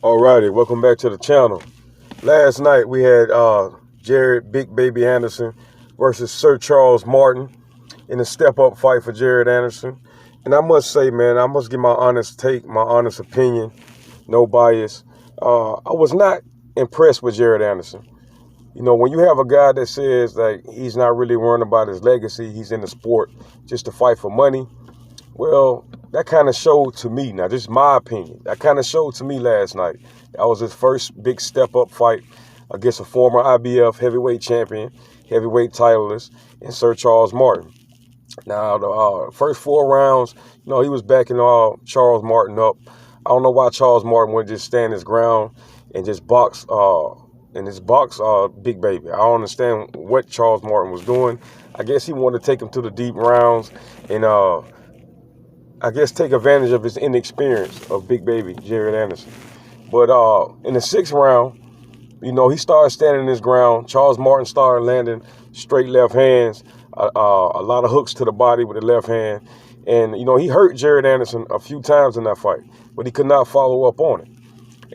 Alrighty, welcome back to the channel. Last night we had Jared Big Baby Anderson versus Sir Charles Martin in a step-up fight for Jared Anderson. And I must say, man, I must give my honest take, my honest opinion, no bias. I was not impressed with Jared Anderson. You know, when you have a guy that says that he's not really worrying about his legacy, he's in the sport just to fight for money, well, that kind of showed to me, now this is my opinion, that kind of showed to me last night. That was his first big step-up fight against a former IBF heavyweight champion, heavyweight titleist, and Sir Charles Martin. Now, the first 4 rounds, you know, he was backing Charles Martin up. I don't know why Charles Martin wouldn't just stand his ground and just box Big Baby. I don't understand what Charles Martin was doing. I guess he wanted to take him to the deep rounds and I guess take advantage of his inexperience of Big Baby, Jared Anderson. But in the 6th round, you know, he started standing his ground. Charles Martin started landing straight left hands, a lot of hooks to the body with the left hand. And, you know, he hurt Jared Anderson a few times in that fight, but he could not follow up on it.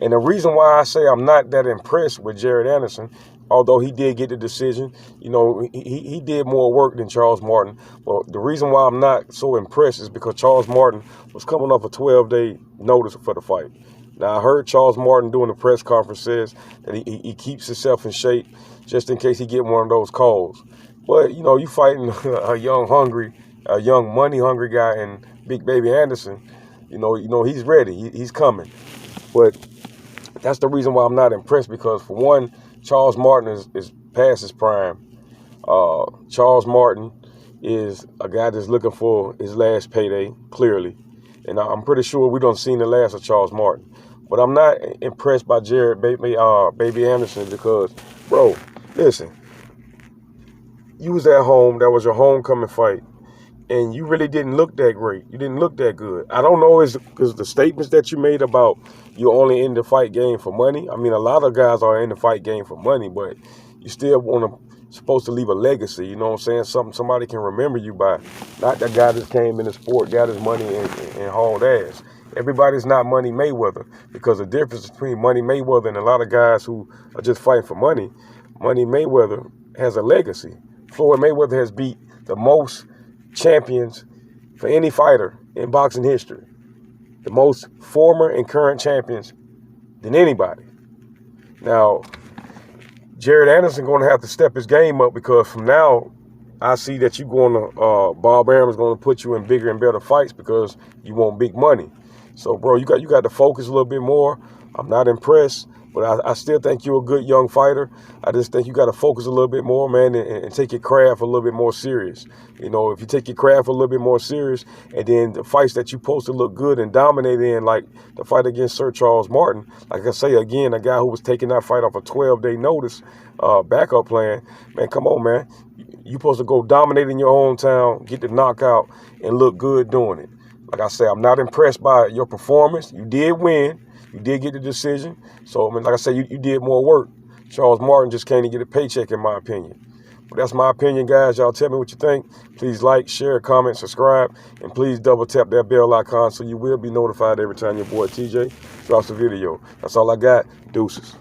And the reason why I say I'm not that impressed with Jared Anderson, although he did get the decision, you know, he did more work than Charles Martin. But the reason why I'm not so impressed is because Charles Martin was coming off a 12-day notice for the fight. Now, I heard Charles Martin doing the press conference says that he keeps himself in shape just in case he get one of those calls. But, you know, you fighting a young money-hungry guy in Big Baby Anderson, you know he's ready. He's coming. But that's the reason why I'm not impressed, because, for one, Charles Martin is past his prime. Charles Martin is a guy that's looking for his last payday, clearly. And I'm pretty sure we don't seen the last of Charles Martin. But I'm not impressed by Jared Baby Anderson because, bro, listen. You was at home. That was your homecoming fight. And you really didn't look that great. You didn't look that good. I don't know is because the statements that you made about you're only in the fight game for money. I mean, a lot of guys are in the fight game for money, but you still supposed to leave a legacy. You know what I'm saying? Something somebody can remember you by. Not that guy that came in the sport, got his money and hauled ass. Everybody's not Money Mayweather, because the difference between Money Mayweather and a lot of guys who are just fighting for money, Money Mayweather has a legacy. Floyd Mayweather has beat the most champions for any fighter in boxing history. The most former and current champions than anybody. Now, Jared Anderson going to have to step his game up, because from now, I see that you're going to, Bob Arum's going to put you in bigger and better fights because you want big money. So, bro, you got to focus a little bit more. I'm not impressed, but I still think you're a good young fighter. I just think you got to focus a little bit more, man, and take your craft a little bit more serious. You know, if you take your craft a little bit more serious, and then the fights that you're supposed to look good and dominate in, like the fight against Sir Charles Martin, like I say again, a guy who was taking that fight off a 12-day notice backup plan, man, come on, man. You're supposed to go dominate in your hometown, get the knockout, and look good doing it. Like I say, I'm not impressed by your performance. You did win. You did get the decision. So, I mean, like I say, you did more work. Charles Martin just can't even get a paycheck, in my opinion. But that's my opinion, guys. Y'all tell me what you think. Please like, share, comment, subscribe, and please double tap that bell icon so you will be notified every time your boy TJ drops a video. That's all I got. Deuces.